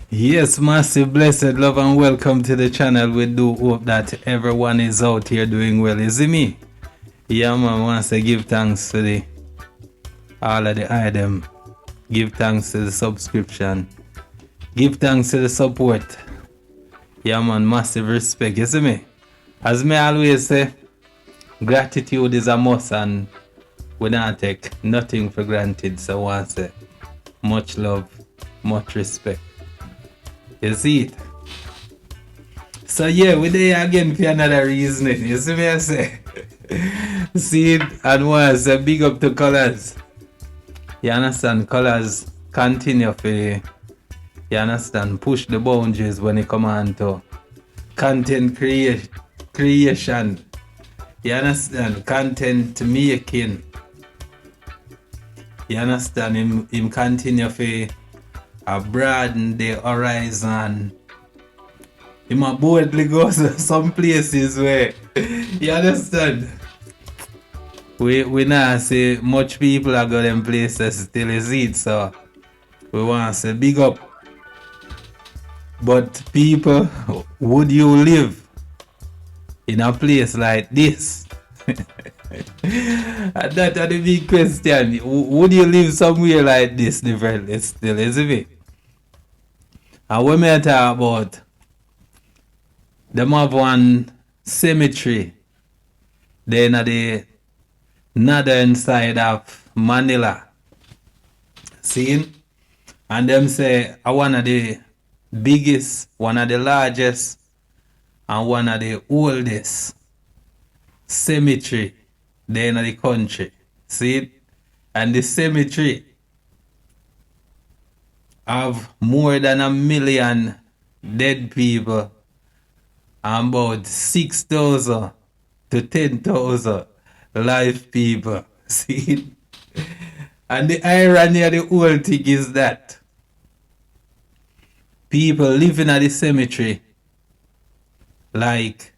Yes, massive blessed love and welcome to the channel. We do hope that everyone is out here doing well. Is it me? Yeah, man. Wants to give thanks to the all of the item. Give thanks to the subscription. Give thanks to the support. Yeah, man. Massive respect. You see me? As me always say, gratitude is a must, and we don't take nothing for granted. So I want to say, much love, much respect. You see it? So yeah, we're there again for another reasoning. You see me I say? See it and once a big up to Colaz. You understand? Colaz continue for, you understand, push the boundaries when it come on to content creation. You understand? Content making. You understand? Him continue for broaden the horizon. Him a boldly go to some places where, you understand? We not say much people are going them places still is it, so we want to say big up. But people, would you live in a place like this? And that's the big question. Would you live somewhere like this differently still, isn't it? And when we talk about them have one cemetery then at the northern side of Manila. See? And them say one of the biggest, one of the largest, and one of the oldest cemetery then in the country. See? And the cemetery have more than 1 million dead people and about 6,000 to 10,000 live people. See? And the irony of the whole thing is that people living at the cemetery like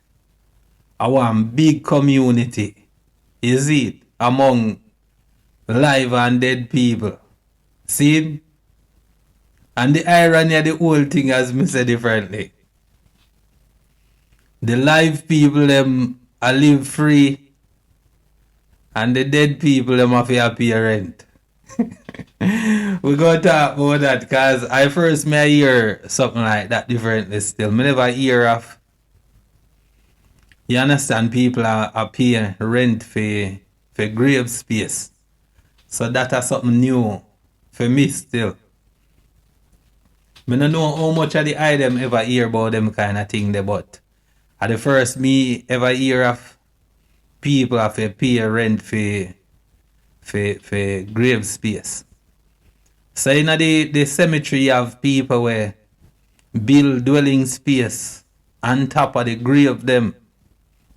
our big community, is it, among live and dead people. See? And the irony of the whole thing, as me say differently, the live people them a live free and the dead people them have to pay rent. We gonna talk about that because I first may hear something like that differently still. Me never hear of, you understand, people are paying rent for grave space. So that is something new for me still. I don't know how much of the item ever hear about them kind of thing there, but at the first me ever hear of people have to pay rent for grave space. So in the cemetery you have people where build dwelling space on top of the grave them.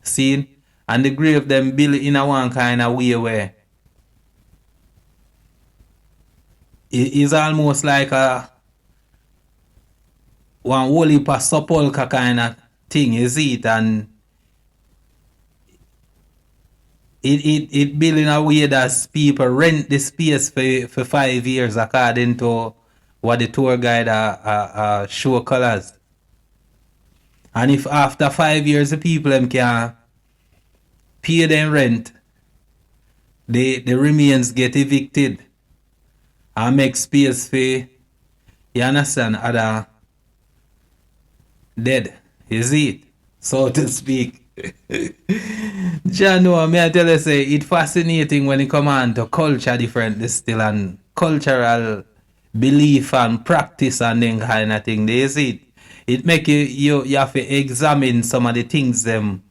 See? And the grave them build in a one kind of way where it is almost like a one whole heap of sepulchre kind of thing, is it? And it built in a way that people rent the space for 5 years according to what the tour guide show Colaz. And if after 5 years the people them can pay them rent, the remains get evicted and make space for, you understand, other dead, is it, so to speak. Jano, may I tell you, say it's fascinating when it come on to culture differently still and cultural belief and practice and then kind of thing. They see it make you have to examine some of the things them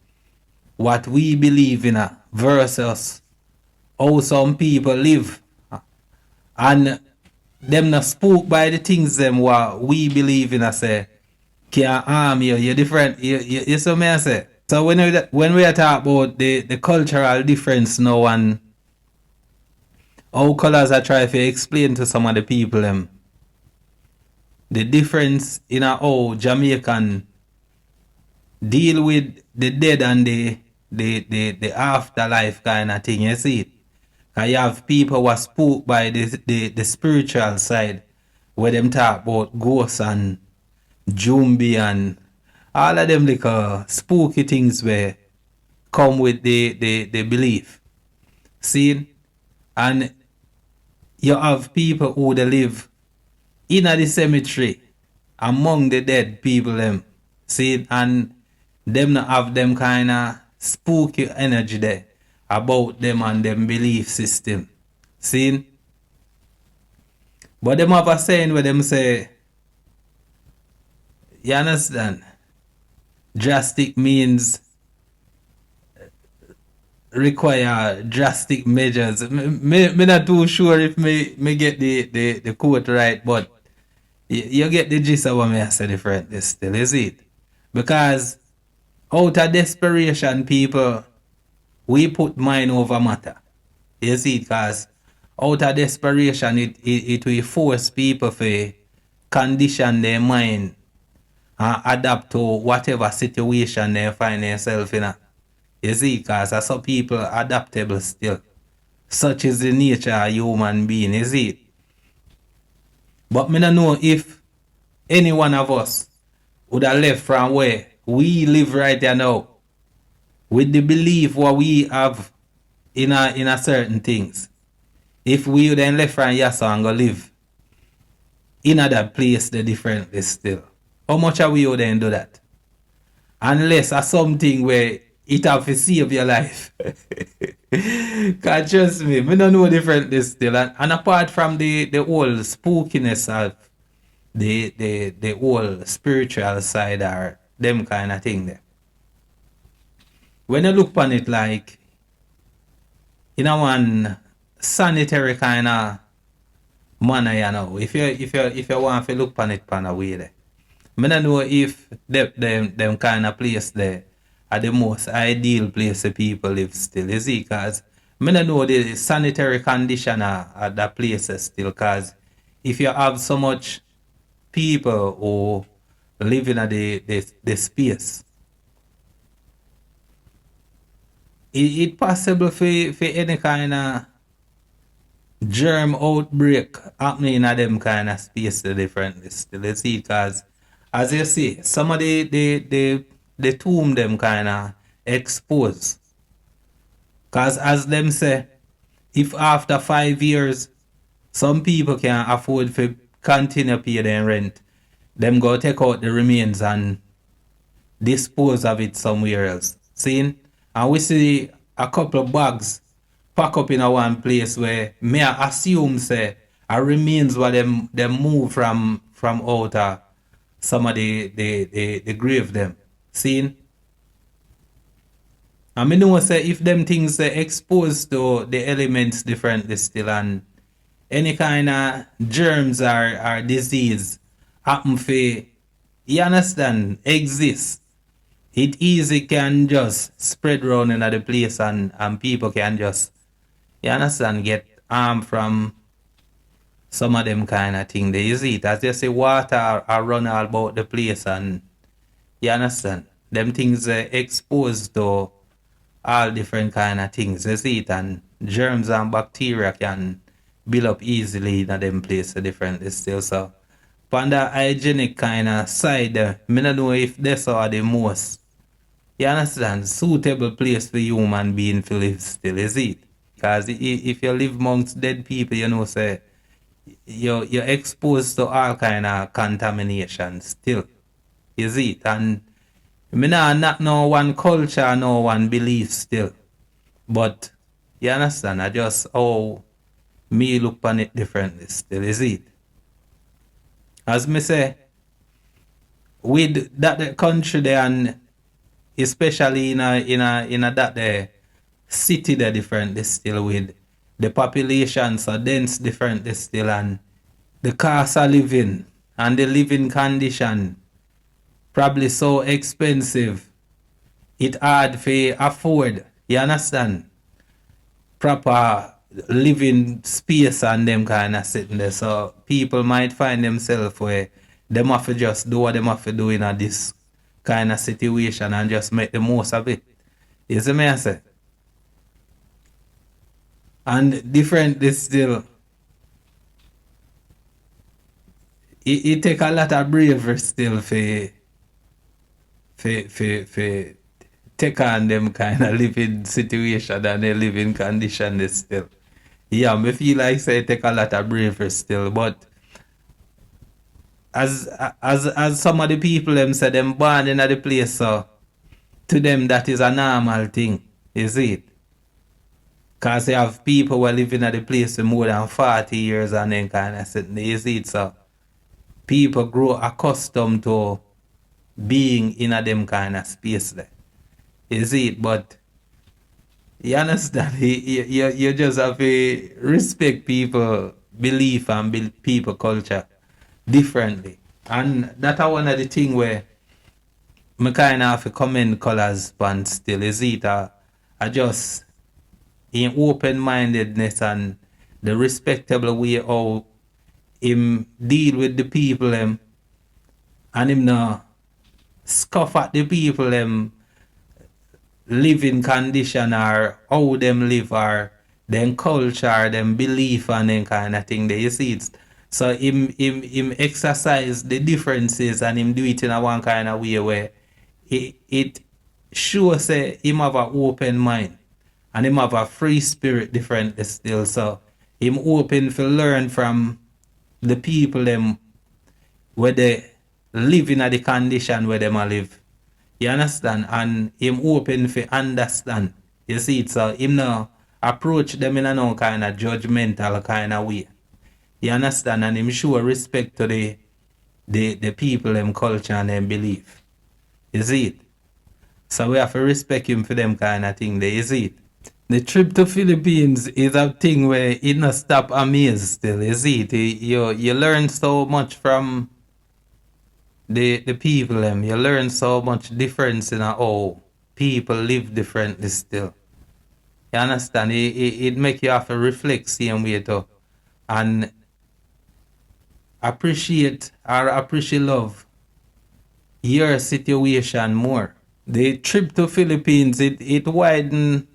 what we believe in versus how some people live. And them not spook by the things them what we believe in say can't harm you. You're different. You see me I say. So when we talk about the cultural difference now and how Colaz I try to explain to some of the people the difference in how Jamaican deal with the dead and the afterlife kind of thing, you see. And you have people who are spooked by the spiritual side where them talk about ghosts and Jumbi and all of them like spooky things where come with the belief. See? And you have people who they live in the cemetery among the dead people them. See? And them not have them kind of spooky energy there about them and them belief system. See? But them have a saying where them say, you understand? Drastic means require drastic measures. Me not too sure if me get the quote right, but you get the gist of what me I say differently still, is it? Because out of desperation, people, we put mind over matter. You see, because out of desperation, it will force people to condition their mind and adapt to whatever situation they find themselves in. You see, because some people adaptable still. Such is the nature of human being, is it? But me don't know if any one of us would have left from where we live right here now with the belief what we have in a certain things. If we would then left from here so and go live in other place the differently still. How much are we would then do that? Unless a something where it have to save your life. Cause trust me, we don't know different this still. And apart from the whole spookiness of the whole spiritual side or them kind of thing there. When you look upon it like in a one sanitary kind of manner, you know, if you want to look upon it pan a way there. I don't know if them kind of place there are the most ideal place the people live still, you see, because I don't know the sanitary condition at the places still, because if you have so much people who live in the space, it possible for any kind of germ outbreak happening in a them kind of space differently still, you see, because as you see, some of the tomb them kind of exposed. Because as them say, if after 5 years, some people can afford to continue pay their rent, them go take out the remains and dispose of it somewhere else. See? And we see a couple of bags pack up in a one place where may I assume say a remains where them move from out some of the grave them. See? I mean, know say if them things they exposed to the elements differently still and any kind of germs or disease happen for, you understand, exist. It easy can just spread around in the place and people can just, you understand, get harm from some of them kind of thing. They use it as you say water are run all about the place and you understand. Them things exposed to all different kind of things. You see it and germs and bacteria can build up easily in them places differently still. So on the hygienic kind of side, me don't know if that's are the most, you understand, suitable place for human being to live still, is it? Because if you live amongst dead people, you know, say you're exposed to all kind of contamination still, is it? And me not know one culture, no one belief still. But you understand, I just how me look on it differently still, is it? As me say, with that the country there and especially in a that the city there differently still with the population so dense differently still and the cost of living and the living condition probably so expensive it hard for afford, you understand, proper living space and them kind of sitting there. So people might find themselves where them have to just do what them have to do in a this kind of situation and just make the most of it. You see me I say? And different this still, it take a lot of bravery still for take on them kind of living situation and they living condition they still. Yeah, me feel like say it take a lot of bravery still, but as some of the people them say them born in the place, so to them that is a normal thing, is it? Cause you have people who are living at the place for more than 40 years and then kind of sitting there, you see it, so people grow accustomed to being in a them kind of space there. You see it, but you understand, you just have to respect people belief and people culture differently. And that's one of the thing where I kind of have to commend Colaz pan still, is it? I just in open-mindedness and the respectable way how him deal with the people and him no scoff at the people living condition or how them live or them culture, them belief and them kind of thing. There you see it. So him exercise the differences and him do it in a one kind of way where it shows say him have an open mind and him have a free spirit differently still. So him open to learn from the people them where they live in a the condition where them a live. You understand? And him open for understand. You see it, so him now approach them in a no kind of judgmental kind of way. You understand? And him show respect to the people, them culture and them belief. You see it? So we have to respect him for them kind of thing there, you see it? The trip to Philippines is a thing where it not stop amazed still, you see it? You learn so much from the people them. You learn so much difference in how people live differently still. You understand? It make you have to reflect same way too. And appreciate love your situation more. The trip to Philippines it widen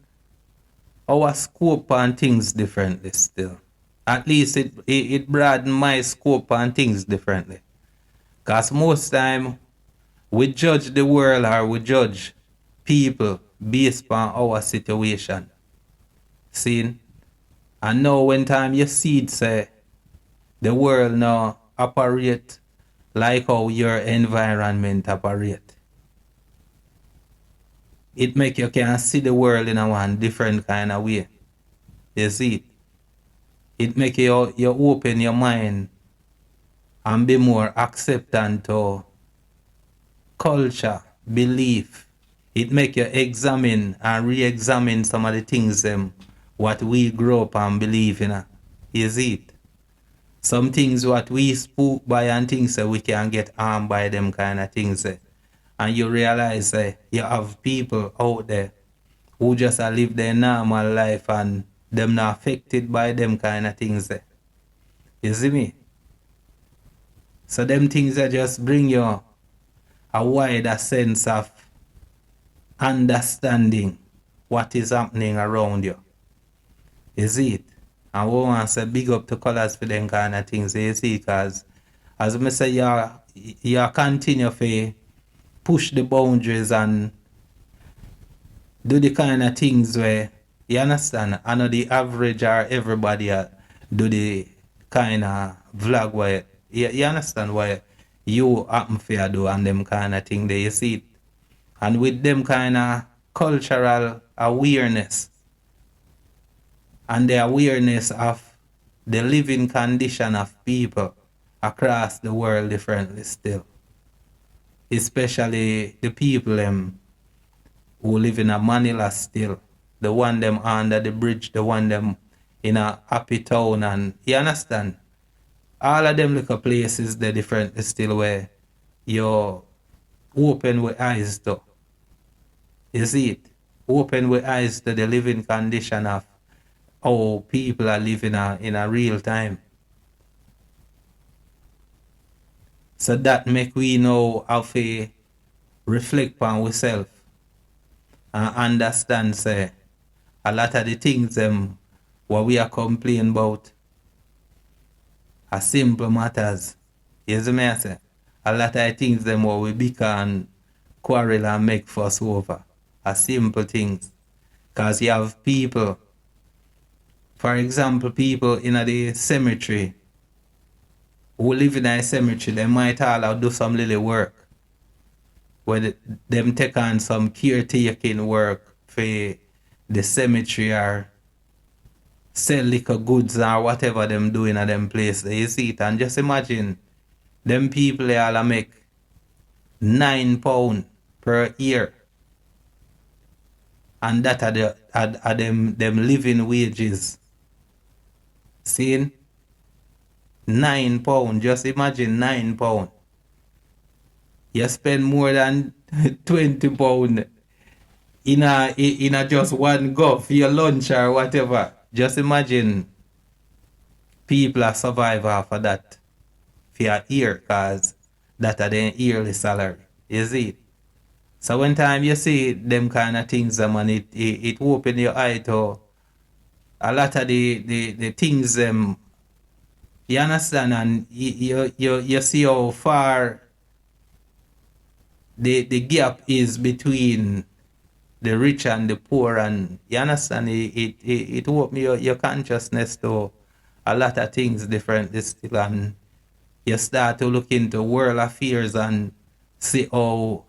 our scope on things differently still. At least it broaden my scope on things differently. Cause most time we judge the world or we judge people based on our situation. See? And now when time you see it say the world now operate like how your environment operate. It make you can see the world in a one different kind of way. You see it? It make you open your mind and be more acceptant to culture, belief. It make you examine and re-examine some of the things what we grow up and believe in. You see it? Some things what we spook by and things we can get harmed by them kind of things. And you realize you have people out there who just live their normal life and them not affected by them kind of things. You see me? So them things that just bring you a wider sense of understanding what is happening around you. You see it? And we want to say big up to Colaz for them kind of things. You see, because as I say, you continue to push the boundaries and do the kind of things where, you understand, I know the average or everybody do the kind of vlog where, you understand why you happen to do and them kind of thing there, you see it. And with them kind of cultural awareness and the awareness of the living condition of people across the world differently still. Especially the people who live in a Manila still. The one them under the bridge, the one them in a happy town, and you understand? All of them little places they're different still where you open with eyes to. You see it? Open with eyes to the living condition of how people are living in a real time. So that make we know how to reflect on ourselves and understand say a lot of the things what we are complaining about are simple matters. You see me I say? A lot of things them what we bicker and quarrel and make fuss over. Are simple things. Cause you have people, for example, people in the cemetery who live in a cemetery, they might all do some little work. Where them take on some caretaking work for the cemetery or sell liquor goods or whatever them doing at them place. You see it and just imagine them people they all make £9 per year. And that are them living wages. Seeing? £9. Just imagine £9. You spend more than £20 in a just one go for your lunch or whatever. Just imagine people are survive off of that for your year, cause that are their yearly salary. You see it? So when time you see them kind of things, and it open your eye to a lot of the things you understand, and you see how far the gap is between the rich and the poor, and you understand it open your consciousness to a lot of things different still, and you start to look into world affairs and see how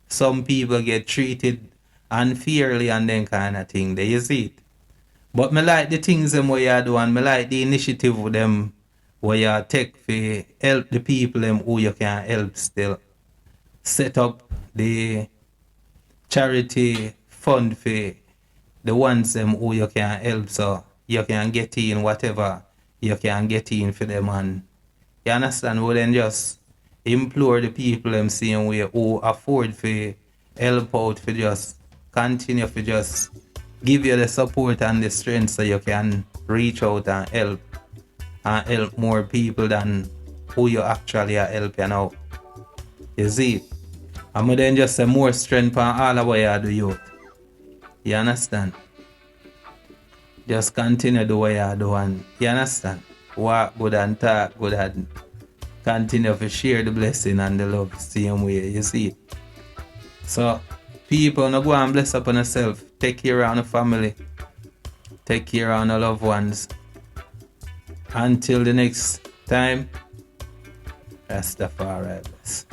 some people get treated unfairly and then kind of thing. There you see it. But me like the things them where you do, and me like the initiative with them where you take for help the people them who you can help still. Set up the charity fund for the ones them who you can help, so you can get in whatever you can get in for them, and you understand, we then just implore the people them same way who afford for help out for just continue for just give you the support and the strength so you can reach out and help more people than who you actually are helping out. You see? And then just say more strength on all of what you do, youth. You understand? Just continue do what you do, and you understand? Walk good and talk good and continue to share the blessing and the love same way. You see? So people, no go and bless upon yourself. Take care of the family. Take care of the loved ones. Until the next time, Rastafari bless.